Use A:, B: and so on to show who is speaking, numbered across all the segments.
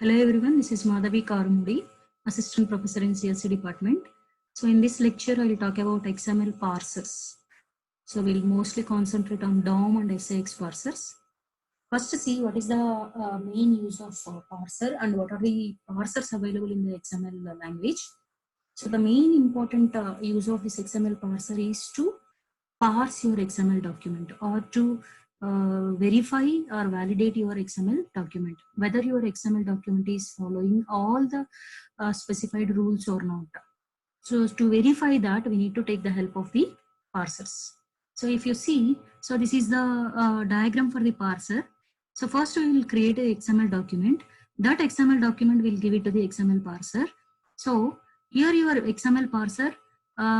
A: Hello everyone, this is Madhavi Karumudi, Assistant Professor in CSC Department. So in this lecture, I will talk about XML parsers. So we'll mostly concentrate on DOM and SAX parsers. First, see what is the main use of parser and what are the parsers available in the XML language. So the main important use of this XML parser is to parse your XML document or to verify or validate your XML document, whether your XML document is following all the specified rules or not. So to verify that, we need to take the help of the parsers. So if you see, so this is the diagram for the parser. So first we will create a XML document. That XML document will give it to the XML parser. So here your XML parser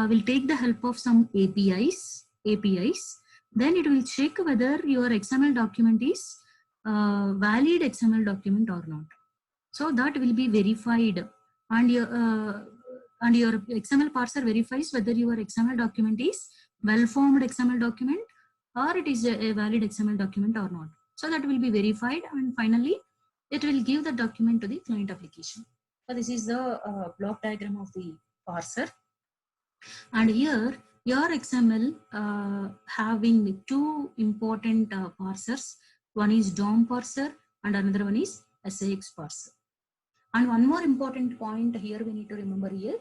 A: will take the help of some APIs. Then it will check whether your XML document is valid XML document or not. So that will be verified, and your XML parser verifies whether your XML document is well-formed XML document or it is a valid XML document or not. So that will be verified, and finally it will give the document to the client application. So this is the block diagram of the parser. And here your XML having two important parsers. One is DOM parser and another one is SAX parser. And one more important point here we need to remember here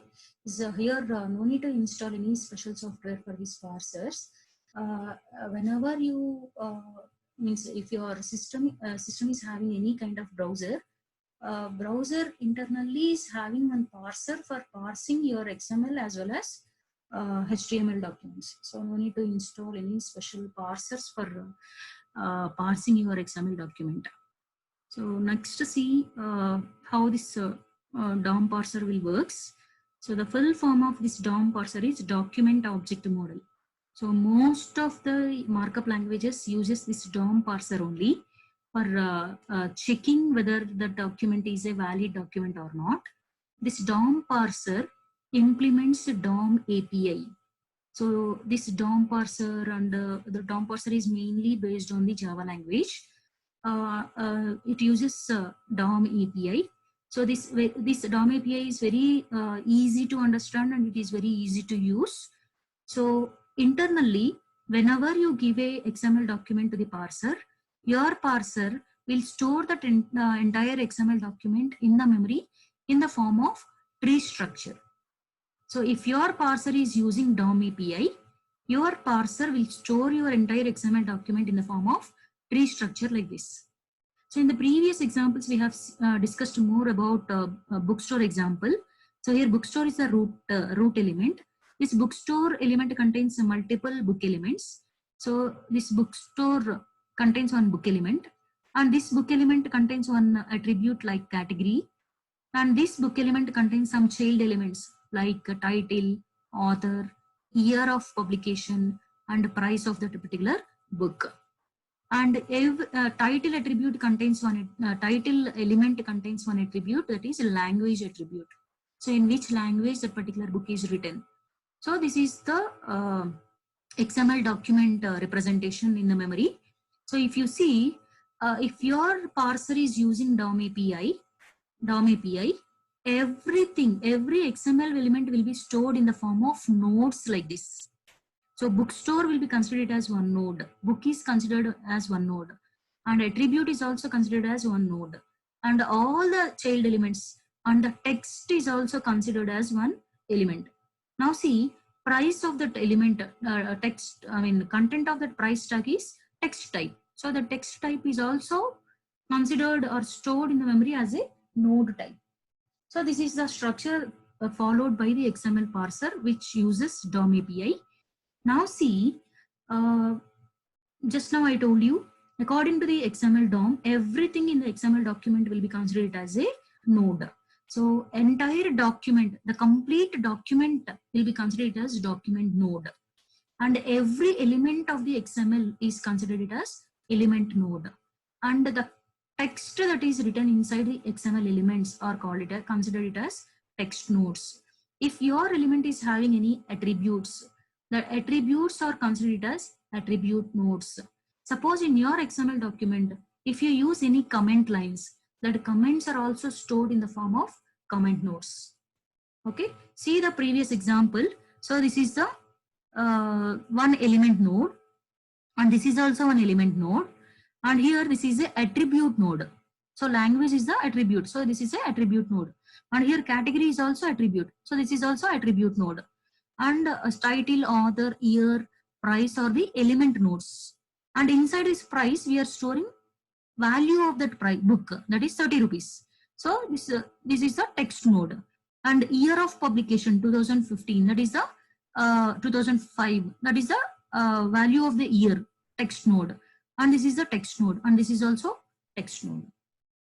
A: is here no need to install any special software for these parsers. Whenever you means if your system is having any kind of browser, browser internally is having one parser for parsing your XML as well as HTML documents. So no need to install any special parsers for parsing your XML document. So next see how this DOM parser will works. So the full form of this DOM parser is document object model. So most of the markup languages uses this DOM parser only for checking whether the document is a valid document or not. This DOM parser implements DOM API. So this DOM parser and the DOM parser is mainly based on the Java language. It uses DOM API. So this DOM API is very easy to understand and it is very easy to use. So internally, whenever you give a XML document to the parser, your parser will store that entire XML document in the memory in the form of tree structure. So if your parser is using DOM API, your parser will store your entire XML document in the form of tree structure like this. So in the previous examples, we have discussed more about bookstore example. So here bookstore is the root element. This bookstore element contains multiple book elements. So this bookstore contains one book element, and this book element contains one attribute like category, and this book element contains some child elements like title, author, year of publication, and price of that particular book. And title attribute contains one title element contains one attribute, that is language attribute. So in which language that particular book is written. So this is the XML document representation in the memory. So if you see, if your parser is using DOM API, everything, every XML element will be stored in the form of nodes like this. So bookstore will be considered as one node, book is considered as one node, and attribute is also considered as one node, and all the child elements and the text is also considered as one element. Now see, price of that element, content of that price tag is text type. So the text type is also considered or stored in the memory as a node type. So this is the structure followed by the XML parser, which uses DOM API. Now see, just now I told you, according to the XML DOM, everything in the XML document will be considered as a node. So entire document, the complete document will be considered as document node. And every element of the XML is considered as element node. And the text that is written inside the XML elements are considered as text nodes. If your element is having any attributes, the attributes are considered as attribute nodes. Suppose in your XML document, if you use any comment lines, that comments are also stored in the form of comment nodes. Okay, see the previous example. So this is the one element node, and this is also one element node, and here this is a attribute node. So language is the attribute, so this is a attribute node, and here category is also attribute, so this is also attribute node, and title, author, year, price are the element nodes, and inside this price we are storing value of that price book, that is 30 rupees. So this is the text node, and year of publication 2015, that is the 2005, that is the value of the year, text node, and this is the text node, and this is also text node.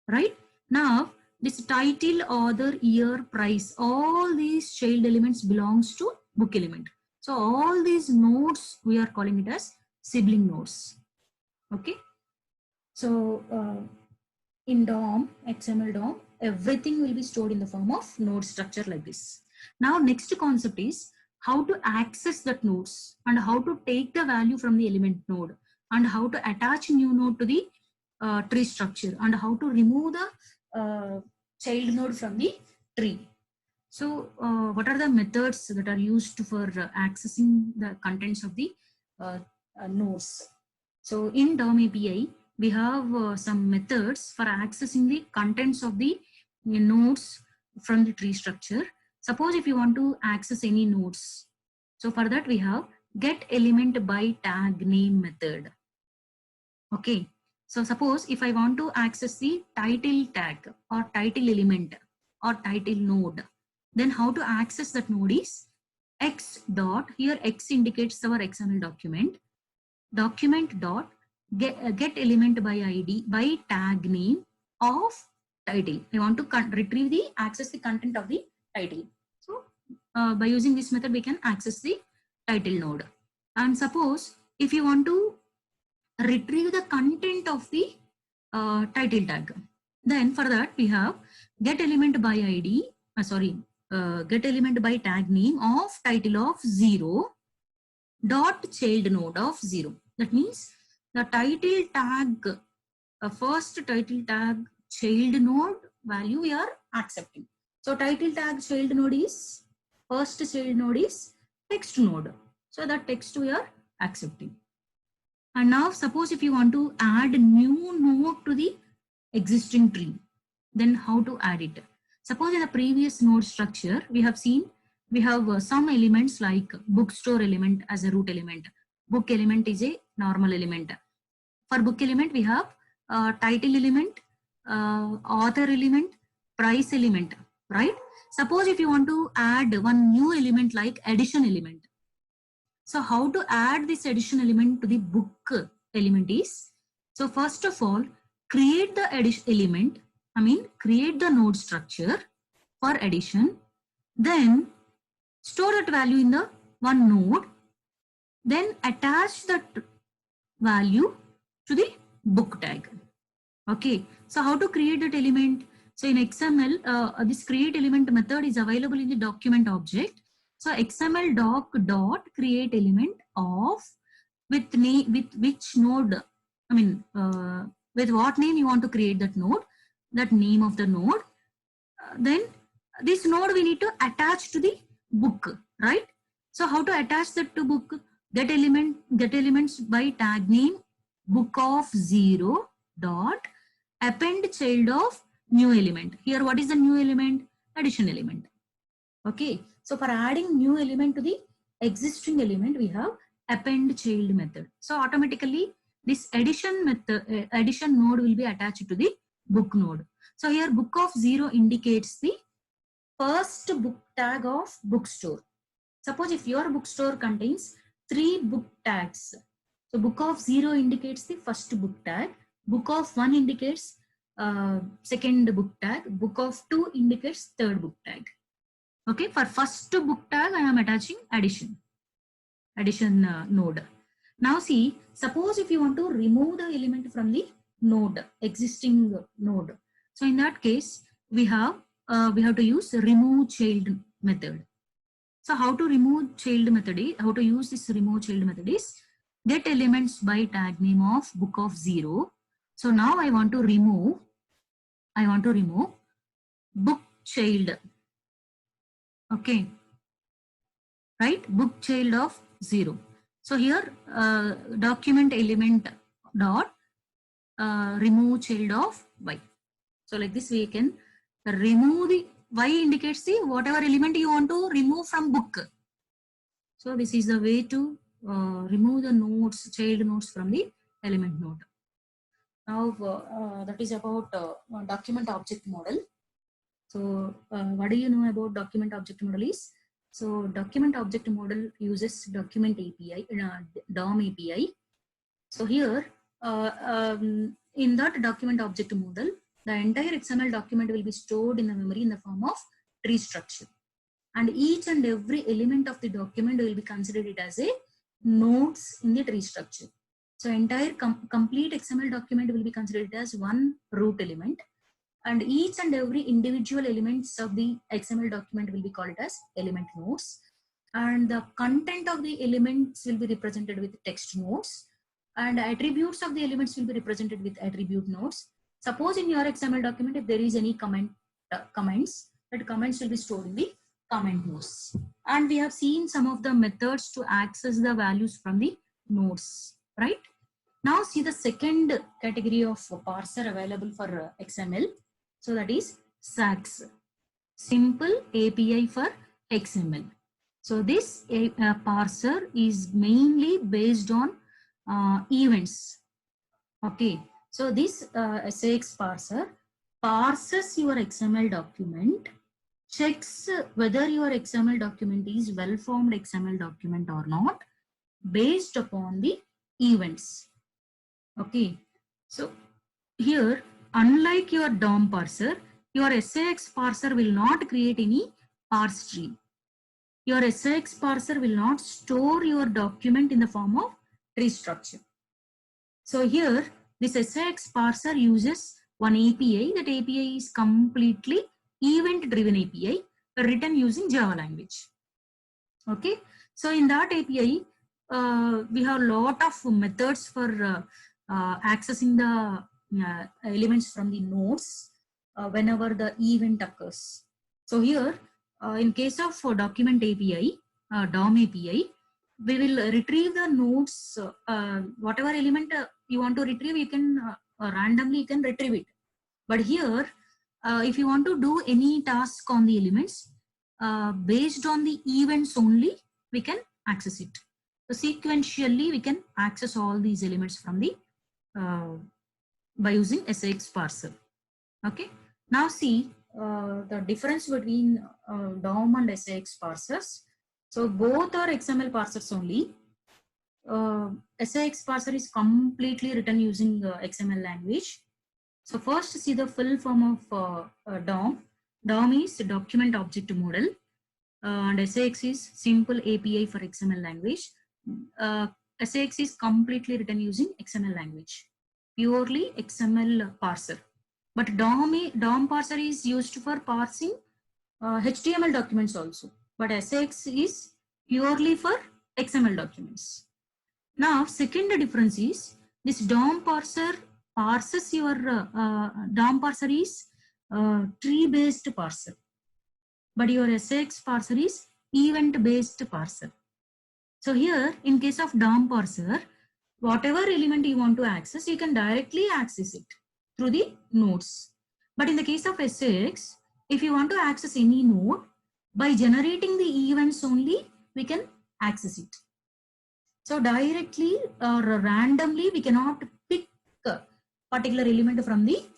A: Right now this title, author, year, price, all these child elements belongs to book element. So all these nodes we are calling it as sibling nodes. Okay, so in DOM, XML DOM, everything will be stored in the form of node structure like this. Now next concept is how to access that nodes, and how to take the value from the element node, and how to attach new node to the tree structure, and how to remove the child node from the tree. So what are the methods that are used for accessing the contents of the nodes? So in DOM API, we have some methods for accessing the contents of the nodes from the tree structure. Suppose if you want to access any nodes, so for that we have get element by tag name method. Okay, so suppose if I want to access the title tag or title element or title node, then how to access that node is x dot, here x indicates our XML document dot get element by ID by tag name of title. I want to retrieve the access the content of the title. So by using this method we can access the title node. And suppose if you want to retrieve the content of the title tag, then for that we have get element by ID, get element by tag name of title of 0 dot child node of 0. That means the title tag, first title tag child node value we are accepting. So title tag child node is, first child node is text node. So that text we are accepting. And now suppose if you want to add new node to the existing tree, then how to add it? Suppose in the previous node structure, we have seen we have some elements like bookstore element as a root element. Book element is a normal element. For book element, we have title element, author element, price element, right? Suppose if you want to add one new element like addition element. So how to add this addition element to the book element is, so first of all, create the addition element, create the node structure for addition, then store that value in the one node, then attach that value to the book tag. Okay, so how to create that element? So in XML, this create element method is available in the document object. So XML doc dot create element of with which node, with what name you want to create that node, that name of the node. Then this node we need to attach to the book, right? So how to attach that to book? Get elements by tag name book of 0 dot append child of new element. Here what is the new element? Addition element. Okay, so for adding new element to the existing element, we have append child method. So automatically this addition method, addition node will be attached to the book node. So here book of 0 indicates the first book tag of bookstore. Suppose if your bookstore contains 3 book tags, so book of 0 indicates the first book tag, book of 1 indicates second book tag, book of 2 indicates third book tag. Okay, for first book tag I am attaching addition node. Now see, suppose if you want to remove the element from the node, existing node, so in that case we have to use remove child method. So how to remove child method is, how to use this remove child method is get elements by tag name of book of 0. So now I want to remove I want to remove book child. Okay, right? Book child of 0. So here document element dot remove child of y. So like this we can remove the y indicates the whatever element you want to remove from book. So this is the way to remove the nodes, child nodes from the element node. Now that is about document object model. So what do you know about document object model is? So document object model uses document API, DOM API. So here in that document object model, the entire XML document will be stored in the memory in the form of tree structure. And each and every element of the document will be considered as a nodes in the tree structure. So entire complete XML document will be considered as one root element, and each and every individual elements of the XML document will be called as element nodes, and the content of the elements will be represented with text nodes, and attributes of the elements will be represented with attribute nodes. Suppose in your XML document, if there is any comments, that comments will be stored in the comment nodes. And we have seen some of the methods to access the values from the nodes, right? Now see the second category of parser available for XML. So that is SAX, Simple API for XML. So this parser is mainly based on events. Okay, so this SAX parser parses your XML document, checks whether your XML document is well-formed XML document or not based upon the events. Okay, so here, unlike your DOM parser, your SAX parser will not create any parse tree. Your SAX parser will not store your document in the form of tree structure. So here, this SAX parser uses one API. That API is completely event-driven API written using Java language. Okay, so in that API, we have a lot of methods for accessing the elements from the nodes whenever the event occurs. So here, in case of document API, DOM API, we will retrieve the nodes, whatever element you want to retrieve, you can randomly you can retrieve it. But here, if you want to do any task on the elements, based on the events only, we can access it. So sequentially, we can access all these elements from the by using SAX parser. Okay. Now see the difference between DOM and SAX parsers. So both are XML parsers only. SAX parser is completely written using XML language. So first see the full form of DOM. DOM is document object model, and SAX is simple API for XML language. SAX is completely written using XML language, purely XML parser. But DOM parser is used for parsing HTML documents also. But SAX is purely for XML documents. Now, second difference is this DOM parser parses your DOM parser is tree-based parser, but your SAX parser is event-based parser. So here, in case of DOM parser, whatever element you want to access, you can directly access it through the nodes. But in the case of SAX, if you want to access any node, by generating the events only, we can access it. So directly or randomly, we cannot pick a particular element from the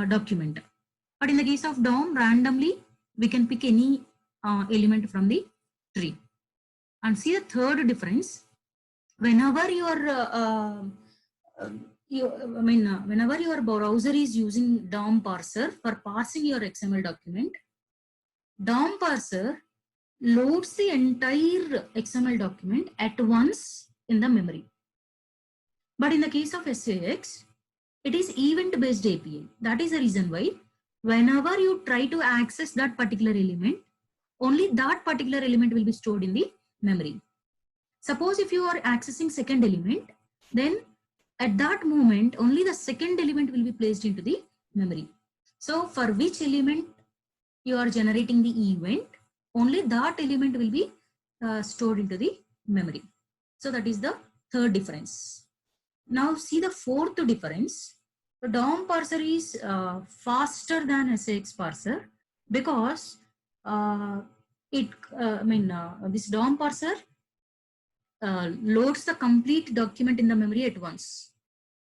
A: document. But in the case of DOM, randomly, we can pick any element from the tree. And see the third difference. Whenever whenever your browser is using DOM parser for parsing your XML document, DOM parser loads the entire XML document at once in the memory. But in the case of SAX, it is event-based API. That is the reason why whenever you try to access that particular element, only that particular element will be stored in the memory. Suppose if you are accessing second element, then at that moment, only the second element will be placed into the memory. So for which element you are generating the event, only that element will be stored into the memory. So that is the third difference. Now see the fourth difference. The DOM parser is faster than SAX parser because this DOM parser loads the complete document in the memory at once.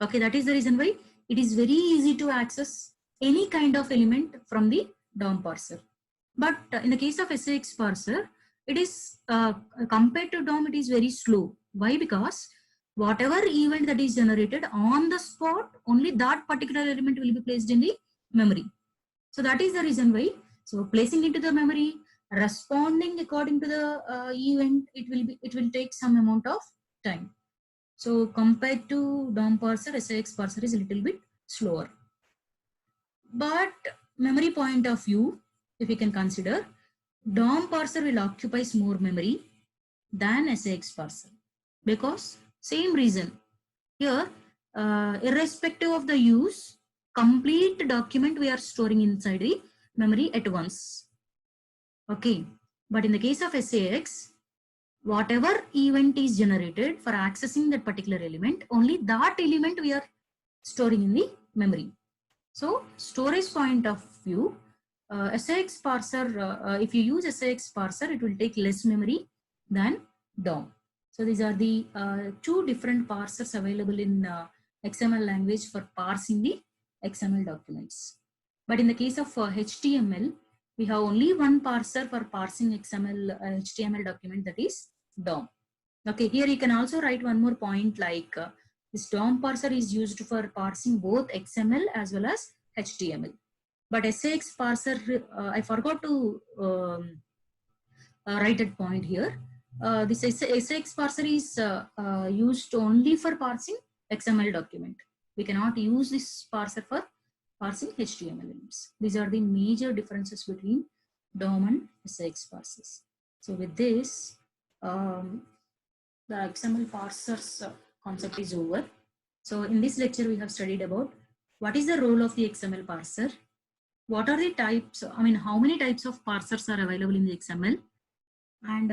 A: Okay, that is the reason why it is very easy to access any kind of element from the DOM parser. But in the case of SAX parser, it is compared to DOM, it is very slow. Why? Because whatever event that is generated on the spot, only that particular element will be placed in the memory. So that is the reason why. So placing into the memory, responding according to the event, it will take some amount of time. So compared to DOM parser, SAX parser is a little bit slower. But memory point of view, if we can consider, DOM parser will occupy more memory than SAX parser because same reason. Here, irrespective of the use, complete document we are storing inside the memory at once. Okay, but in the case of SAX, whatever event is generated for accessing that particular element, only that element we are storing in the memory. So storage point of view, SAX parser, if you use SAX parser, it will take less memory than DOM. So these are the two different parsers available in XML language for parsing the XML documents. But in the case of HTML, we have only one parser for parsing XML HTML document, that is DOM. Okay, here you can also write one more point like this DOM parser is used for parsing both XML as well as HTML. But SAX parser, I forgot to write that point here. This SAX parser is used only for parsing XML document. We cannot use this parser for parsing HTML elements. These are the major differences between DOM and SAX parsers. So with this, the XML parsers concept is over. So in this lecture, we have studied about what is the role of the XML parser, what are the types, how many types of parsers are available in the XML, and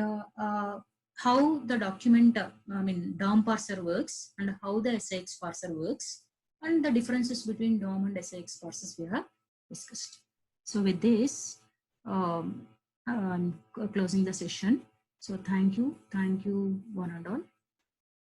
A: how the document, DOM parser works, and how the SAX parser works, and the differences between DOM and SAX parsers we have discussed. So with this, I'm closing the session. So thank you one and all.